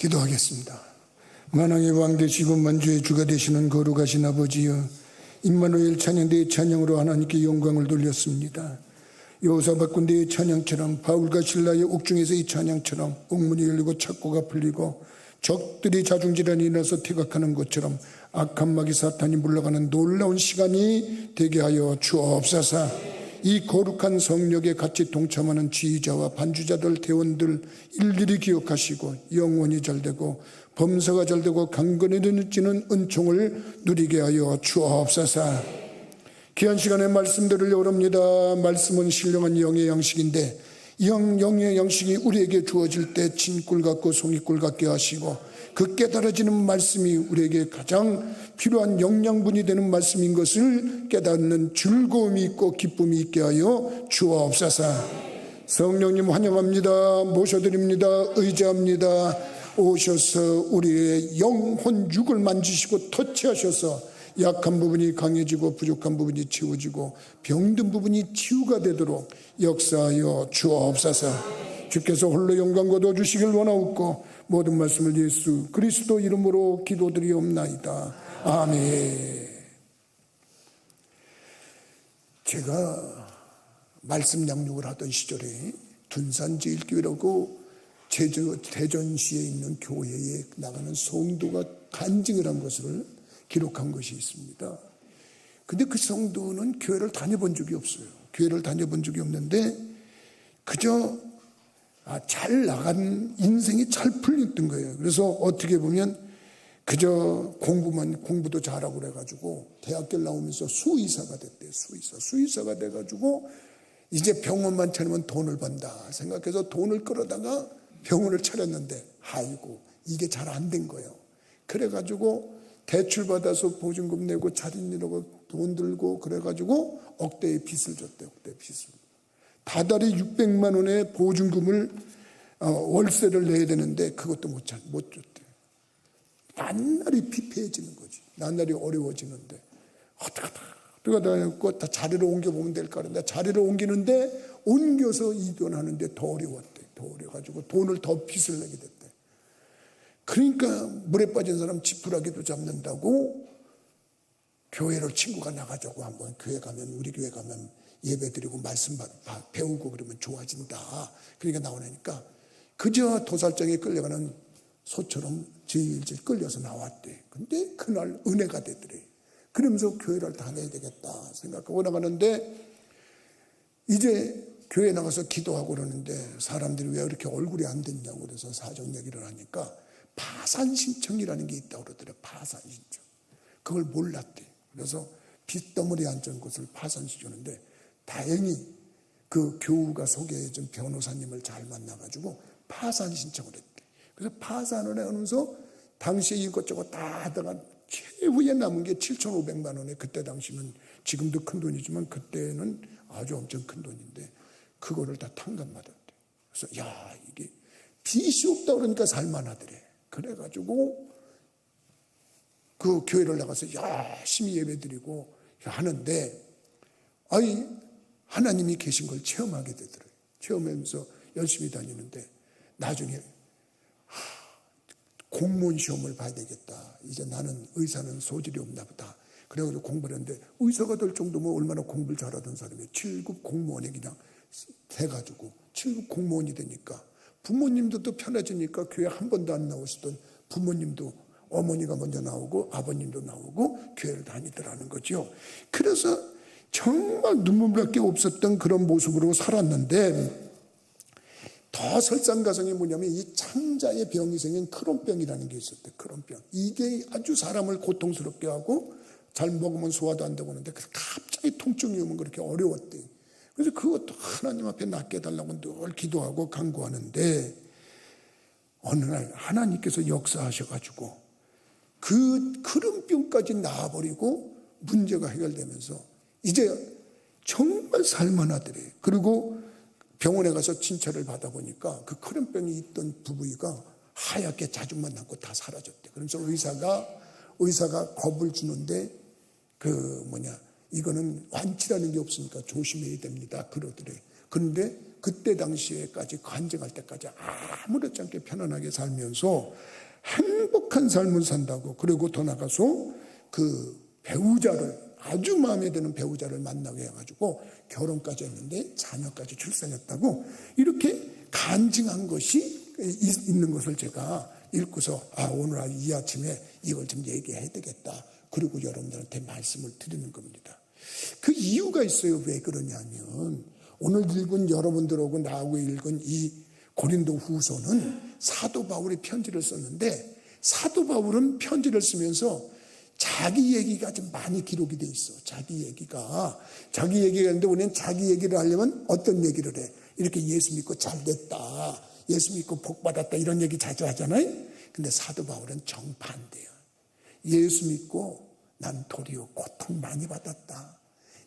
기도하겠습니다. 만왕의 왕 되시고 만주의 주가 되시는 거룩하신 아버지여, 임마누엘 찬양대의 찬양으로 하나님께 영광을 돌렸습니다. 여호사밧군대의 찬양처럼, 바울과 실라의 옥중에서의 찬양처럼 옥문이 열리고 창고가 풀리고 적들이 자중질환이 일어나서 퇴각하는 것처럼 악한 마귀 사탄이 물러가는 놀라운 시간이 되게 하여 주옵소서. 이 거룩한 성령에 같이 동참하는 지휘자와 반주자들, 대원들 일일이 기억하시고 영원히 잘되고 범사가 잘되고 강건해지는 은총을 누리게 하여 주옵소서. 귀한 시간에 말씀 들으려고 합니다. 말씀은 신령한 영의 양식인데, 영의 양식이 우리에게 주어질 때 진꿀 같고 송이꿀 같게 하시고, 그 깨달아지는 말씀이 우리에게 가장 필요한 영양분이 되는 말씀인 것을 깨닫는 즐거움이 있고 기쁨이 있게 하여 주옵소서. 성령님 환영합니다. 모셔드립니다. 의지합니다. 오셔서 우리의 영혼 육을 만지시고 터치하셔서 약한 부분이 강해지고 부족한 부분이 채워지고 병든 부분이 치유가 되도록 역사하여 주옵소서. 주께서 홀로 영광 거둬 주시길 원하옵고 모든 말씀을 예수 그리스도 이름으로 기도드리옵나이다. 아멘. 제가 말씀 양육을 하던 시절에 둔산제일교회라고 대전시에 있는 교회에 나가는 성도가 간증을 한 것을 기록한 것이 있습니다. 근데 그 성도는 교회를 다녀본 적이 없어요. 교회를 다녀본 적이 없는데 그저 잘 나간 인생이 잘 풀렸던 거예요. 그래서 어떻게 보면 그저 공부도 잘하고 그래가지고 대학교를 나오면서 수의사가 됐대요. 수의사가 돼가지고 이제 병원만 차리면 돈을 번다 생각해서 돈을 끌어다가 병원을 차렸는데 아이고 이게 잘 안 된 거예요. 그래가지고 대출 받아서 보증금 내고 자린이라고 돈 들고 그래가지고 억대의 빚을 줬대. 억대 빚을. 다달이 600만 원의 보증금을 월세를 내야 되는데 그것도 못 줬대. 낱날이 피폐해지는 거지. 낱날이 어려워지는데 어떡하다 다 자리를 옮겨보면 될까 하는데 자리를 옮기는데 옮겨서 이동하는데 더 어려웠대. 더 어려워가지고 돈을 더 빚을 내게 됐대. 그러니까 물에 빠진 사람 지푸라기도 잡는다고 교회를 친구가 나가자고 한번 우리 교회 가면 예배드리고 말씀 배우고 그러면 좋아진다. 그러니까 나오니까 그저 도살장에 끌려가는 소처럼 질질 끌려서 나왔대. 근데 그날 은혜가 되더래. 그러면서 교회를 다녀야 되겠다 생각하고 나가는데 이제 교회 나가서 기도하고 그러는데 사람들이 왜 이렇게 얼굴이 안 됐냐고 그래서 사정 얘기를 하니까 파산 신청이라는 게 있다고 그러더래. 파산 신청. 그걸 몰랐대. 그래서 빚덩어리에 앉은 곳을 파산 시키는데 다행히 그 교우가 소개해준 변호사님을 잘 만나가지고 파산 신청을 했대. 그래서 파산을 하면서 당시에 이것저것 다 하다가 최후에 남은 게 7,500만 원에 그때 당시는 지금도 큰 돈이지만 그때는 아주 엄청 큰 돈인데 그거를 다 탕감받았대. 그래서 야 이게 빚이 없다 그러니까 살만하더래. 그래가지고 그 교회를 나가서 열심히 예배드리고 하는데 하나님이 계신 걸 체험하게 되더라고요. 체험하면서 열심히 다니는데 나중에 공무원 시험을 봐야 되겠다. 이제 나는 의사는 소질이 없나 보다. 그래가지고 공부를 했는데 의사가 될 정도면 얼마나 공부를 잘하던 사람이 7급 공무원에 그냥 해가지고 7급 공무원이 되니까 부모님도 또 편해지니까 교회 한 번도 안 나오시던 부모님도 어머니가 먼저 나오고 아버님도 나오고 교회를 다니더라는 거죠. 그래서 정말 눈물밖에 없었던 그런 모습으로 살았는데 더 설상가상이 뭐냐면 이 창자의 병이 생긴 크론병이라는 게 있었대. 크론병. 이게 아주 사람을 고통스럽게 하고 잘 먹으면 소화도 안 되고 하는데 갑자기 통증이 오면 그렇게 어려웠대. 그래서 그것도 하나님 앞에 낫게 해달라고 늘 기도하고 간구하는데 어느 날 하나님께서 역사하셔가지고 그 크론병까지 나아버리고 문제가 해결되면서 이제 정말 살만하더래. 그리고 병원에 가서 진찰을 받아보니까 그 크론병이 있던 부위가 하얗게 자주만 남고 다 사라졌대. 그래서 의사가 겁을 주는데 이거는 완치라는 게 없으니까 조심해야 됩니다. 그러더래. 그런데 그때 당시에까지 간증할 때까지 아무렇지 않게 편안하게 살면서 행복한 삶을 산다고. 그리고 더 나가서 그 배우자를, 아주 마음에 드는 배우자를 만나게 해가지고 결혼까지 했는데 자녀까지 출산했다고 이렇게 간증한 것이 있는 것을 제가 읽고서 오늘 이 아침에 이걸 좀 얘기해야 되겠다. 그리고 여러분들한테 말씀을 드리는 겁니다. 그 이유가 있어요. 왜 그러냐면 오늘 읽은 여러분들하고 나하고 읽은 이 고린도 후서는 사도 바울이 편지를 썼는데, 사도 바울은 편지를 쓰면서 자기 얘기가 좀 많이 기록이 돼 있어. 자기 얘기가 있는데 우리는 자기 얘기를 하려면 어떤 얘기를 해? 이렇게 예수 믿고 잘 됐다, 예수 믿고 복 받았다, 이런 얘기 자주 하잖아요. 근데 사도 바울은 정반대야. 예수 믿고 난 도리어 고통 많이 받았다.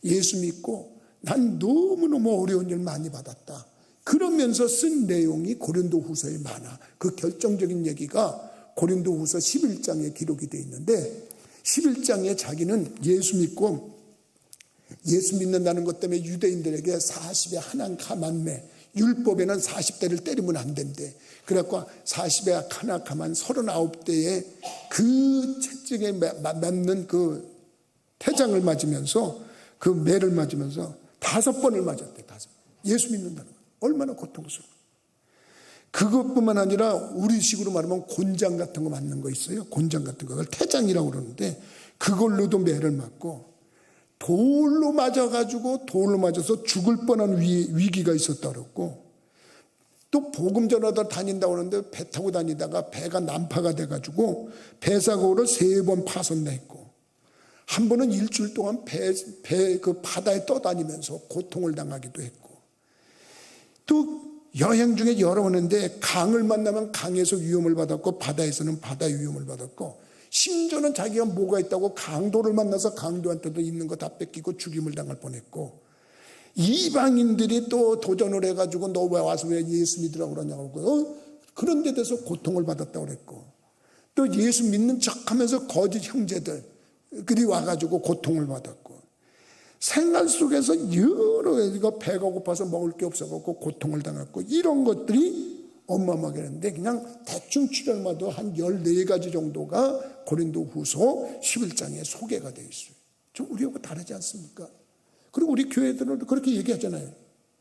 예수 믿고 난 너무너무 어려운 일 많이 받았다. 그러면서 쓴 내용이 고린도 후서에 많아. 그 결정적인 얘기가 고린도 후서 11장에 기록이 되어 있는데, 11장에 자기는 예수 믿고, 예수 믿는다는 것 때문에 유대인들에게 40에 하나 가만매, 율법에는 40대를 때리면 안 된대. 그래갖고 40에 하나 가만 39대에 그 채찍에 맞는 그 태장을 맞으면서, 그 매를 맞으면서 5번을 맞았대. 5번. 예수 믿는다는 거 얼마나 고통스러워. 그것뿐만 아니라 우리식으로 말하면 곤장 같은 거 맞는 거 있어요. 곤장 같은 거, 그걸 태장이라고 그러는데 그걸로도 매를 맞고, 돌로 맞아서 죽을 뻔한 위기가 있었다 그랬고, 또 복음 전하다 다닌다고 하는데 배 타고 다니다가 배가 난파가 돼가지고 배사고를 3번 파손냈고, 한 번은 일주일 동안 그 바다에 떠다니면서 고통을 당하기도 했고, 또 여행 중에 여러 번 했는데 강을 만나면 강에서 위험을 받았고, 바다에서는 바다의 위험을 받았고, 심지어는 자기가 뭐가 있다고 강도를 만나서 강도한테도 있는 거 다 뺏기고 죽임을 당할 뻔했고, 이방인들이 또 도전을 해가지고 너 왜 와서 왜 예수 믿으라고 그러냐고 그런 데 대해서 고통을 받았다고 그랬고, 또 예수 믿는 척하면서 거짓 형제들이 와가지고 고통을 받았고, 생활 속에서 여러 가지가 배가 고파서 먹을 게 없어갖고 고통을 당했고, 이런 것들이 어마어마하게 했는데 그냥 대충 추려봐도 한 14가지 정도가 고린도 후서 11장에 소개가 되어 있어요. 좀 우리하고 다르지 않습니까? 그리고 우리 교회들은 그렇게 얘기하잖아요.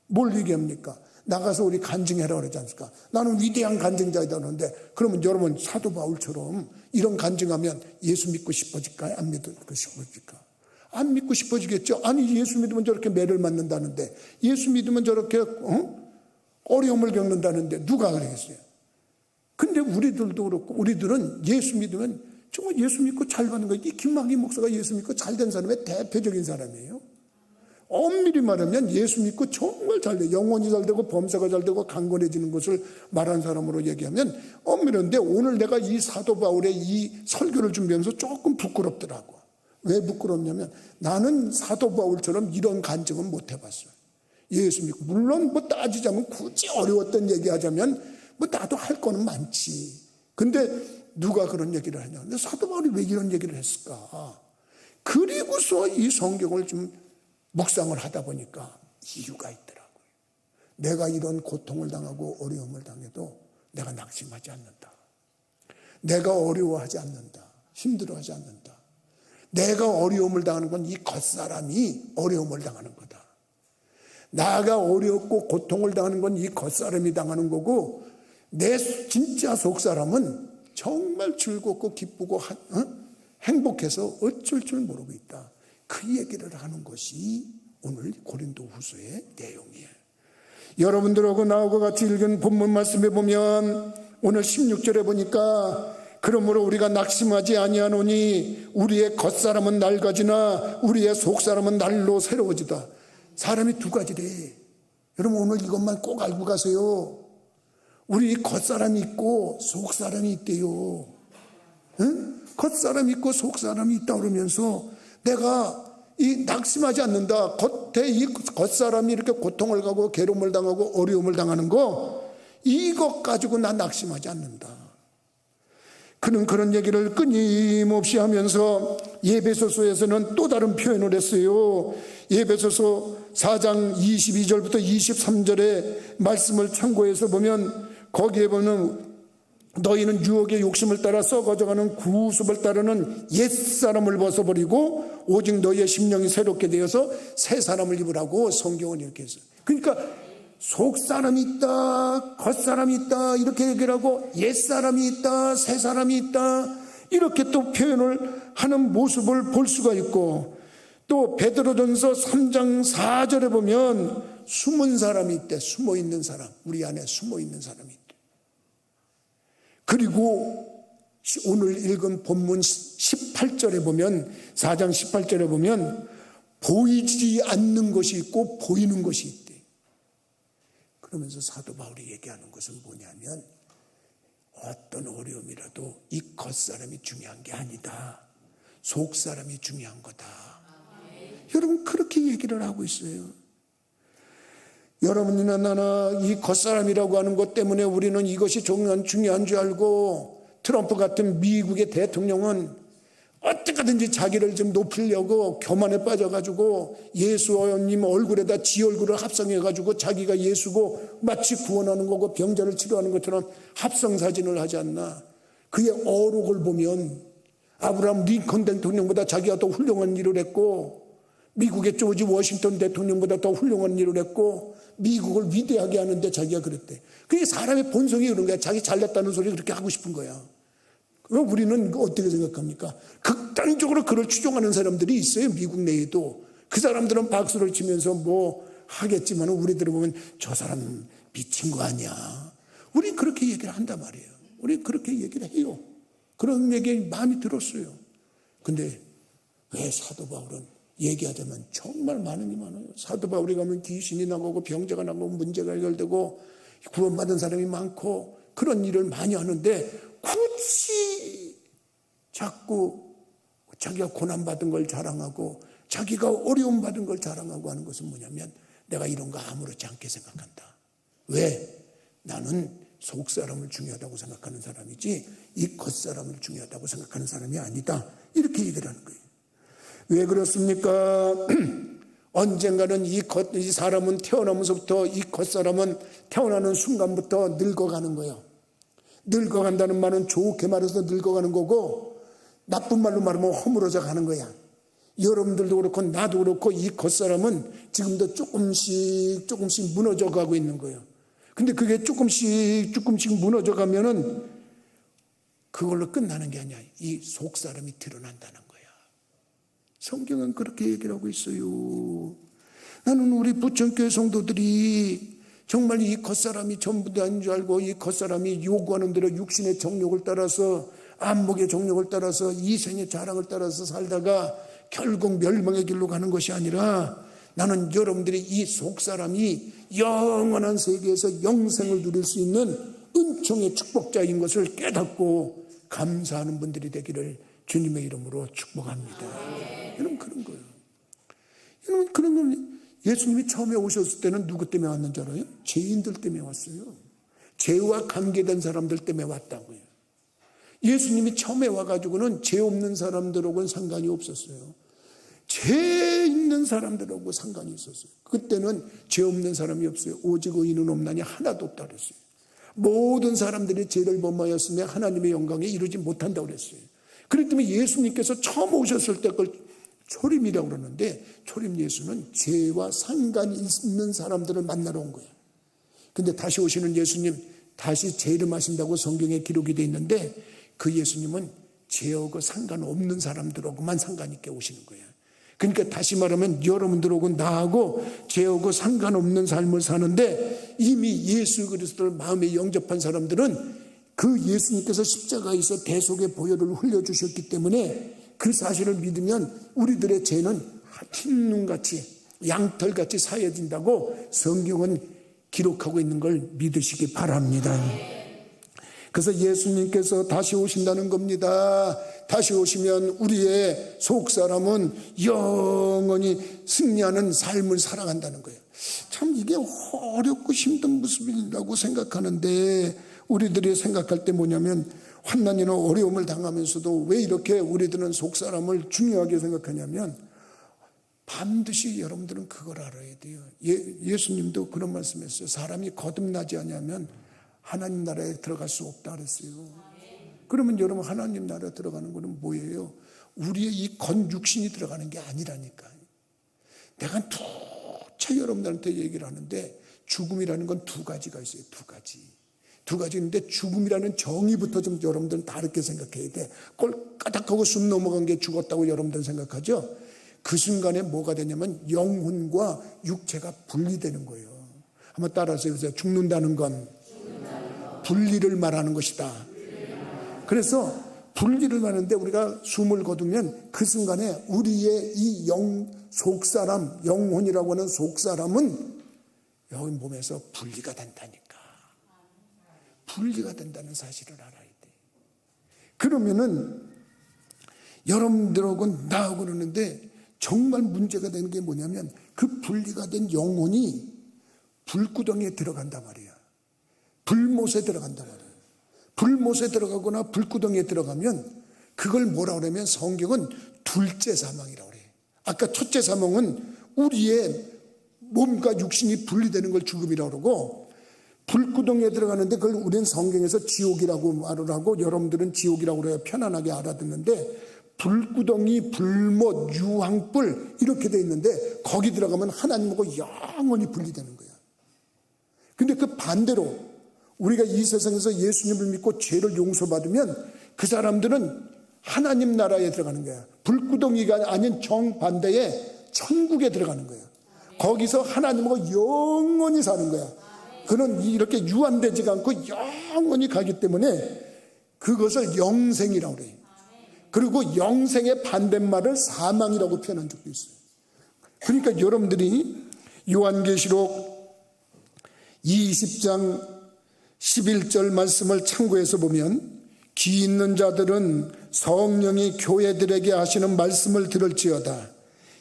뭘 얘기합니까? 나가서 우리 간증해라 그러지 않습니까? 나는 위대한 간증자이다 그러는데, 그러면 여러분 사도 바울처럼 이런 간증하면 예수 믿고 싶어질까요? 안 믿고 싶어질까? 안 믿고 싶어지겠죠. 아니 예수 믿으면 저렇게 매를 맞는다는데, 예수 믿으면 저렇게 어려움을 겪는다는데 누가 그러겠어요? 근데 우리들도 그렇고, 우리들은 예수 믿으면 정말 예수 믿고 잘 받는 거예요. 이 김학의 목사가 예수 믿고 잘 된 사람의 대표적인 사람이에요. 엄밀히 말하면 예수 믿고 정말 잘 돼, 영혼이 잘 되고 범사가 잘 되고 강건해지는 것을 말한 사람으로 얘기하면 엄밀한데, 오늘 내가 이 사도 바울의 이 설교를 준비하면서 조금 부끄럽더라고. 왜 부끄럽냐면 나는 사도 바울처럼 이런 간증은 못 해봤어요. 예수 믿고, 물론 뭐 따지자면 굳이 어려웠던 얘기하자면 뭐 나도 할 거는 많지. 근데 누가 그런 얘기를 하냐? 근데 사도 바울이 왜 이런 얘기를 했을까? 그리고서 이 성경을 좀 묵상을 하다 보니까 이유가 있더라고요. 내가 이런 고통을 당하고 어려움을 당해도 내가 낙심하지 않는다. 내가 어려워하지 않는다. 힘들어하지 않는다. 내가 어려움을 당하는 건 이 겉사람이 어려움을 당하는 거다. 나가 어렵고 고통을 당하는 건 이 겉사람이 당하는 거고, 내 진짜 속사람은 정말 즐겁고 기쁘고 행복해서 어쩔 줄 모르고 있다. 그 얘기를 하는 것이 오늘 고린도 후서의 내용이에요. 여러분들하고 나하고 같이 읽은 본문 말씀에 보면 오늘 16절에 보니까, 그러므로 우리가 낙심하지 아니하노니 우리의 겉사람은 낡아지나 우리의 속사람은 날로 새로워지다. 사람이 두 가지래. 여러분 오늘 이것만 꼭 알고 가세요. 우리 겉사람이 있고 속사람이 있대요. 응? 겉사람이 있고 속사람이 있다 그러면서 내가 이 낙심하지 않는다. 겉에 이 겉사람이 이렇게 고통을 가고 괴로움을 당하고 어려움을 당하는 거, 이것 가지고 난 낙심하지 않는다. 그는 그런 얘기를 끊임없이 하면서 에베소서에서는 또 다른 표현을 했어요. 에베소서 4장 22절부터 23절의 말씀을 참고해서 보면, 거기에 보면 너희는 유혹의 욕심을 따라 썩어져가는 구습을 따르는 옛사람을 벗어버리고 오직 너희의 심령이 새롭게 되어서 새 사람을 입으라고 성경은 이렇게 했어요. 그러니까 속사람이 있다, 겉사람이 있다 이렇게 얘기를 하고, 옛사람이 있다, 새사람이 있다 이렇게 또 표현을 하는 모습을 볼 수가 있고, 또 베드로전서 3장 4절에 보면 숨은 사람이 있대. 숨어있는 사람, 우리 안에 숨어있는 사람이 있대. 그리고 오늘 읽은 본문 18절에 보면, 4장 18절에 보면 보이지 않는 것이 있고 보이는 것이 있대. 그러면서 사도 바울이 얘기하는 것은 뭐냐면, 어떤 어려움이라도 이 겉사람이 중요한 게 아니다, 속사람이 중요한 거다. 여러분 그렇게 얘기를 하고 있어요. 여러분이나 나나 이 겉사람이라고 하는 것 때문에 우리는 이것이 중요한 줄 알고, 트럼프 같은 미국의 대통령은 어떻게든지 자기를 좀 높이려고 교만에 빠져가지고 예수님 얼굴에다 지 얼굴을 합성해가지고 자기가 예수고 마치 구원하는 거고 병자를 치료하는 것처럼 합성사진을 하지 않나. 그의 어록을 보면 아브라함 링컨 대통령보다 자기가 더 훌륭한 일을 했고, 미국의 조지 워싱턴 대통령보다 더 훌륭한 일을 했고, 미국을 위대하게 하는데 자기가 그랬대. 그게 사람의 본성이 그런 거야. 자기 잘났다는 소리 그렇게 하고 싶은 거야. 그럼 우리는 어떻게 생각합니까? 극단적으로 그를 추종하는 사람들이 있어요. 미국 내에도. 그 사람들은 박수를 치면서 뭐 하겠지만, 우리들을 보면 저 사람 미친 거 아니야. 우리 그렇게 얘기를 한단 말이에요. 우리 그렇게 얘기를 해요. 그런 얘기 많이 들었어요. 근데 왜 사도 바울은 얘기하자면 정말 많은 게 많아요. 사도 바울이 가면 귀신이 나가고 병자가 나가고 문제가 해결되고 구원받은 사람이 많고 그런 일을 많이 하는데, 굳이 자꾸 자기가 고난받은 걸 자랑하고 자기가 어려움 받은 걸 자랑하고 하는 것은 뭐냐면, 내가 이런 거 아무렇지 않게 생각한다. 왜? 나는 속사람을 중요하다고 생각하는 사람이지 이 겉사람을 중요하다고 생각하는 사람이 아니다. 이렇게 얘기를 하는 거예요. 왜 그렇습니까? 언젠가는 이 사람은 태어나면서부터, 이 겉사람은 태어나는 순간부터 늙어가는 거예요. 늙어간다는 말은 좋게 말해서 늙어가는 거고, 나쁜 말로 말하면 허물어져 가는 거야. 여러분들도 그렇고 나도 그렇고 이 겉사람은 지금도 조금씩 무너져 가고 있는 거예요. 근데 그게 조금씩 무너져 가면은 그걸로 끝나는 게 아니야. 이 속사람이 드러난다는 거야. 성경은 그렇게 얘기를 하고 있어요. 나는 우리 부천교회 성도들이 정말 이 겉사람이 전부 다인 줄 알고, 이 겉사람이 요구하는 대로 육신의 정욕을 따라서, 안목의 정욕을 따라서, 이생의 자랑을 따라서 살다가 결국 멸망의 길로 가는 것이 아니라, 나는 여러분들이 이 속사람이 영원한 세계에서 영생을 누릴 수 있는 은총의 축복자인 것을 깨닫고 감사하는 분들이 되기를 주님의 이름으로 축복합니다. 여러분 그런 거예요. 여러분 그런 건, 예수님이 처음에 오셨을 때는 누구 때문에 왔는 줄 알아요? 죄인들 때문에 왔어요. 죄와 관계된 사람들 때문에 왔다고요. 예수님이 처음에 와가지고는 죄 없는 사람들하고는 상관이 없었어요. 죄 있는 사람들하고 상관이 있었어요. 그때는 죄 없는 사람이 없어요. 오직 의인은 없나니 하나도 없다 그랬어요. 모든 사람들이 죄를 범하였으며 하나님의 영광에 이루지 못한다고 그랬어요. 그렇기 때문에 예수님께서 처음 오셨을 때 그걸 초림이라고 그러는데, 초림 예수는 죄와 상관이 있는 사람들을 만나러 온 거예요. 근데 다시 오시는 예수님, 다시 재림하신다고 성경에 기록이 되어 있는데, 그 예수님은 죄하고 상관없는 사람들하고만 상관 있게 오시는 거예요. 그러니까 다시 말하면 여러분들하고 나하고 죄하고 상관없는 삶을 사는데, 이미 예수 그리스도를 마음에 영접한 사람들은 그 예수님께서 십자가에서 대속의 보혈을 흘려주셨기 때문에 그 사실을 믿으면 우리들의 죄는 흰눈같이 양털같이 사여진다고 성경은 기록하고 있는 걸 믿으시기 바랍니다. 그래서 예수님께서 다시 오신다는 겁니다. 다시 오시면 우리의 속사람은 영원히 승리하는 삶을 살아간다는 거예요. 참 이게 어렵고 힘든 모습이라고 생각하는데, 우리들이 생각할 때 뭐냐면 환난이나 어려움을 당하면서도 왜 이렇게 우리들은 속사람을 중요하게 생각하냐면 반드시 여러분들은 그걸 알아야 돼요. 예수님도 그런 말씀했어요. 사람이 거듭나지 않으면 하나님 나라에 들어갈 수 없다 그랬어요. 그러면 여러분 하나님 나라에 들어가는 거는 뭐예요? 우리의 이 건육신이 들어가는 게 아니라니까요. 내가 누차 여러분들한테 얘기를 하는데 죽음이라는 건 두 가지가 있어요. 두 가지인데 죽음이라는 정의부터 좀 여러분들은 다르게 생각해야 돼. 꼴까닥하고 숨 넘어간 게 죽었다고 여러분들은 생각하죠? 그 순간에 뭐가 되냐면 영혼과 육체가 분리되는 거예요. 한번 따라서 해보세요. 죽는다는 건 분리를 말하는 것이다. 그래서 분리를 말하는데 우리가 숨을 거두면 그 순간에 우리의 이 속사람, 영혼이라고 하는 속사람은 여기 몸에서 분리가 된다니까. 분리가 된다는 사실을 알아야 돼. 그러면은 여러분들하고 나하고 그러는데 정말 문제가 되는 게 뭐냐면 그 분리가 된 영혼이 불구덩이에 들어간단 말이야. 불못에 들어간단 말이야. 불못에 들어가거나 불구덩이에 들어가면 그걸 뭐라 그러면 성경은 둘째 사망이라고 그래. 아까 첫째 사망은 우리의 몸과 육신이 분리되는 걸 죽음이라고 그러고 불구덩이에 들어가는데 그걸 우리는 성경에서 지옥이라고 말을 하고 여러분들은 지옥이라고 그래야 편안하게 알아듣는데 불구덩이, 불못, 유황불 이렇게 돼 있는데 거기 들어가면 하나님하고 영원히 분리되는 거야. 근데 그 반대로 우리가 이 세상에서 예수님을 믿고 죄를 용서받으면 그 사람들은 하나님 나라에 들어가는 거야. 불구덩이가 아닌 정반대의 천국에 들어가는 거야. 거기서 하나님하고 영원히 사는 거야. 그는 이렇게 유한되지가 않고 영원히 가기 때문에 그것을 영생이라고 그래요. 그리고 영생의 반대말을 사망이라고 표현한 적도 있어요. 그러니까 여러분들이 요한계시록 20장 11절 말씀을 참고해서 보면 귀 있는 자들은 성령이 교회들에게 하시는 말씀을 들을지어다.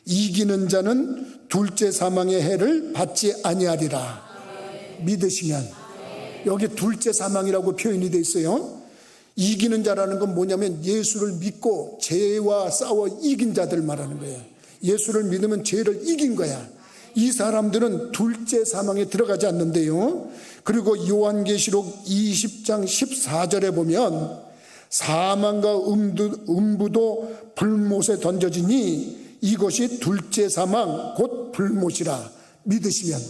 이기는 자는 둘째 사망의 해를 받지 아니하리라. 믿으시면 여기 둘째 사망이라고 표현이 되어 있어요. 이기는 자라는 건 뭐냐면 예수를 믿고 죄와 싸워 이긴 자들 말하는 거예요. 예수를 믿으면 죄를 이긴 거야. 이 사람들은 둘째 사망에 들어가지 않는데요. 그리고 요한계시록 20장 14절에 보면 사망과 음부도 불못에 던져지니 이것이 둘째 사망 곧 불못이라. 믿으시면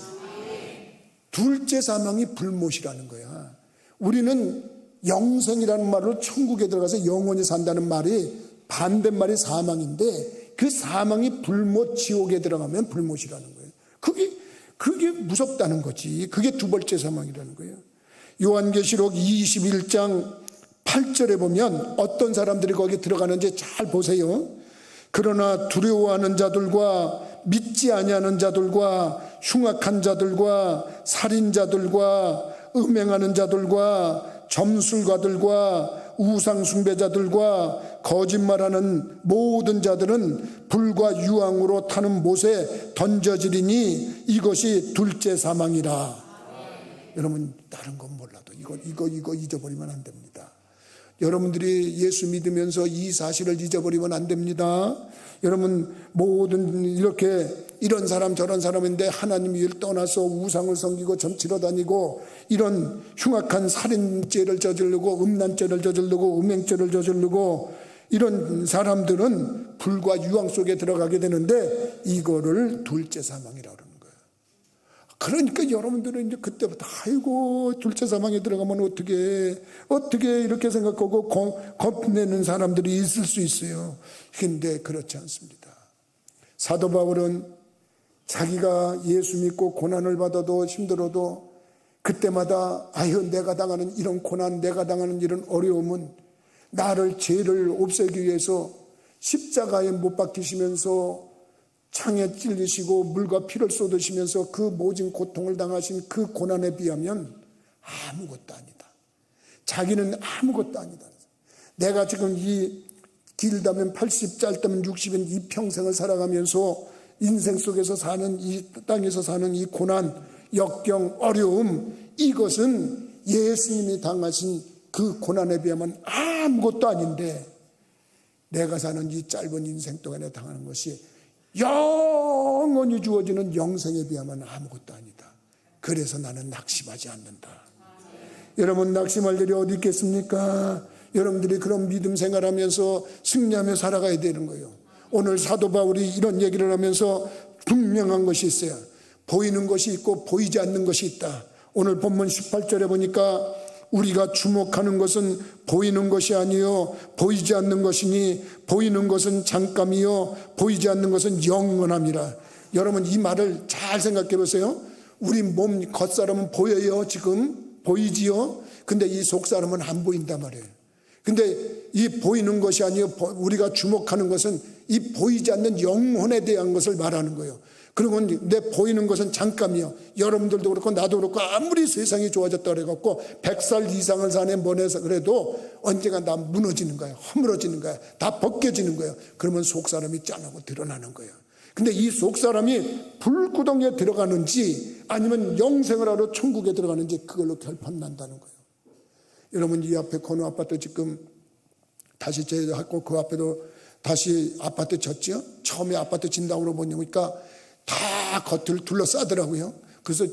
둘째 사망이 불못이라는 거야. 우리는 영생이라는 말로 천국에 들어가서 영원히 산다는 말이 반대말이 사망인데 그 사망이 불못 지옥에 들어가면 불못이라는 거예요. 그게 무섭다는 거지. 그게 두 번째 사망이라는 거예요. 요한계시록 21장 8절에 보면 어떤 사람들이 거기 들어가는지 잘 보세요. 그러나 두려워하는 자들과 믿지 아니하는 자들과 흉악한 자들과 살인자들과 음행하는 자들과 점술가들과 우상숭배자들과 거짓말하는 모든 자들은 불과 유황으로 타는 못에 던져지리니 이것이 둘째 사망이라. 여러분 다른 건 몰라도 이거 잊어버리면 안 됩니다. 여러분들이 예수 믿으면서 이 사실을 잊어버리면 안 됩니다. 여러분 모든 이런 사람 저런 사람인데 하나님 위를 떠나서 우상을 섬기고 점치러 다니고 이런 흉악한 살인죄를 저지르고 음란죄를 저지르고 음행죄를 저지르고 이런 사람들은 불과 유황 속에 들어가게 되는데 이거를 둘째 사망이라고 그러는 거예요. 그러니까 여러분들은 이제 그때부터 아이고 둘째 사망에 들어가면 어떻게 이렇게 생각하고 겁내는 사람들이 있을 수 있어요. 근데 그렇지 않습니다. 사도 바울은 자기가 예수 믿고 고난을 받아도 힘들어도 그때마다 아유 내가 당하는 이런 고난, 내가 당하는 이런 어려움은 나를 죄를 없애기 위해서 십자가에 못 박히시면서 창에 찔리시고 물과 피를 쏟으시면서 그 모진 고통을 당하신 그 고난에 비하면 아무것도 아니다. 자기는 아무것도 아니다. 내가 지금 이 길다면 80, 짧다면 60인 이 평생을 살아가면서 인생 속에서 사는 이 땅에서 사는 이 고난, 역경, 어려움 이것은 예수님이 당하신 그 고난에 비하면 아무것도 아닌데, 내가 사는 이 짧은 인생 동안에 당하는 것이 영원히 주어지는 영생에 비하면 아무것도 아니다. 그래서 나는 낙심하지 않는다. 여러분, 낙심할 일이 어디 있겠습니까? 여러분들이 그런 믿음 생활하면서 승리하며 살아가야 되는 거예요. 오늘 사도 바울이 이런 얘기를 하면서 분명한 것이 있어요. 보이는 것이 있고 보이지 않는 것이 있다. 오늘 본문 18절에 보니까 우리가 주목하는 것은 보이는 것이 아니요 보이지 않는 것이니 보이는 것은 잠깐이요 보이지 않는 것은 영원함이라. 여러분, 이 말을 잘 생각해 보세요. 우리 몸 겉사람은 보여요. 지금 보이지요. 근데 이 속사람은 안 보인단 말이에요. 근데 이 보이는 것이 아니요 우리가 주목하는 것은 이 보이지 않는 영혼에 대한 것을 말하는 거예요. 그러면 내 보이는 것은 잠깐이요. 여러분들도 그렇고 나도 그렇고 아무리 세상이 좋아졌다 그래갖고 100살 이상을 사네 뭐해서 그래도 언젠가 다 무너지는 거예요. 허물어지는 거예요. 다 벗겨지는 거예요. 그러면 속사람이 짠하고 드러나는 거예요. 근데 이 속사람이 불구덩이에 들어가는지 아니면 영생을 하러 천국에 들어가는지 그걸로 결판 난다는 거예요. 여러분, 이 앞에 건우 아파트 지금 다시 제작하고 그 앞에도 다시 아파트 졌죠. 처음에 아파트 진다고 보니까 다 겉을 둘러싸더라고요. 그래서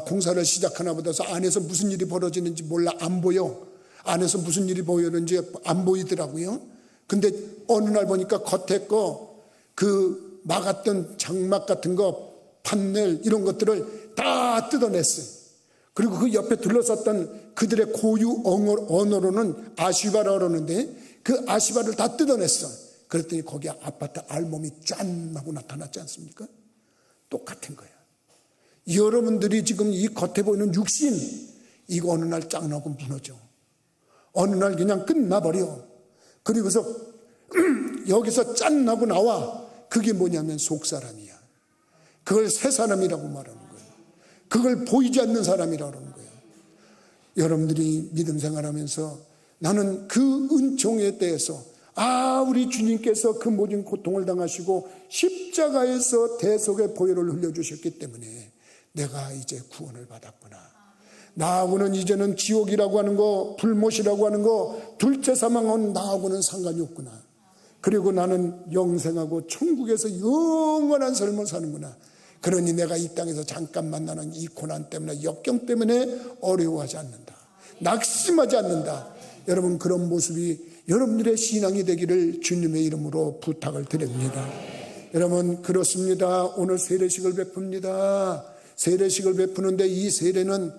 공사를 시작하나 보다 해서 안에서 무슨 일이 벌어지는지 몰라, 안 보여. 안에서 무슨 일이 보이는지 안 보이더라고요. 근데 어느 날 보니까 겉에 거 그 막았던 장막 같은 거 판넬 이런 것들을 다 뜯어냈어요. 그리고 그 옆에 둘러쌌던 그들의 고유 언어로는 아시바라 그러는데 그 아시바를 다 뜯어냈어. 그랬더니 거기에 아파트 알몸이 짠 하고 나타났지 않습니까? 똑같은 거예요. 여러분들이 지금 이 겉에 보이는 육신, 이거 어느 날 짱나고 무너져. 어느 날 그냥 끝나버려. 그리고서 여기서 짠나고 나와. 그게 뭐냐면 속사람이야. 그걸 새 사람이라고 말하는 거예요. 그걸 보이지 않는 사람이라고 하는 거예요. 여러분들이 믿음 생활하면서 나는 그 은총에 대해서 우리 주님께서 그 모든 고통을 당하시고 십자가에서 대속의 보혈을 흘려주셨기 때문에 내가 이제 구원을 받았구나. 나하고는 이제는 지옥이라고 하는 거, 불못이라고 하는 거, 둘째 사망은 나하고는 상관이 없구나. 그리고 나는 영생하고 천국에서 영원한 삶을 사는구나. 그러니 내가 이 땅에서 잠깐 만나는 이 고난 때문에, 역경 때문에 어려워하지 않는다. 낙심하지 않는다. 여러분, 그런 모습이 여러분들의 신앙이 되기를 주님의 이름으로 부탁을 드립니다. 여러분, 그렇습니다. 오늘 세례식을 베풉니다. 세례식을 베푸는데 이 세례는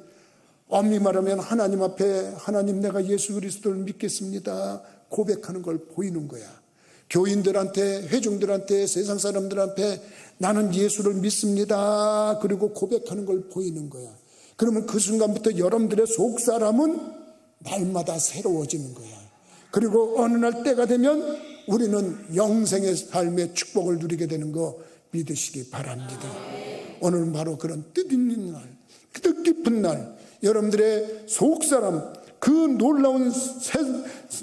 엄밀히 말하면 하나님 앞에 하나님 내가 예수 그리스도를 믿겠습니다 고백하는 걸 보이는 거야. 교인들한테, 회중들한테, 세상 사람들한테 나는 예수를 믿습니다 그리고 고백하는 걸 보이는 거야. 그러면 그 순간부터 여러분들의 속사람은 날마다 새로워지는 거야. 그리고 어느 날 때가 되면 우리는 영생의 삶의 축복을 누리게 되는 거 믿으시기 바랍니다. 오늘은 바로 그런 뜻있는 날, 뜻 깊은 날, 여러분들의 속사람, 그 놀라운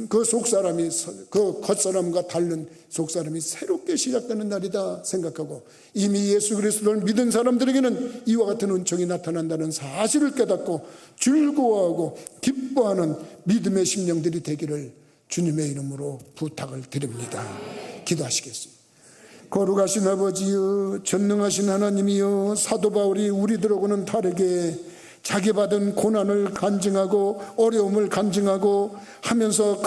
그 속사람이, 그 겉사람과 다른 속사람이 새롭게 시작되는 날이다 생각하고, 이미 예수 그리스도를 믿은 사람들에게는 이와 같은 은총이 나타난다는 사실을 깨닫고 즐거워하고 기뻐하는 믿음의 심령들이 되기를 주님의 이름으로 부탁을 드립니다. 기도하시겠습니다. 거룩하신 아버지여, 전능하신 하나님이여, 사도 바울이 우리들하고는 다르게 자기 받은 고난을 간증하고 어려움을 간증하고 하면서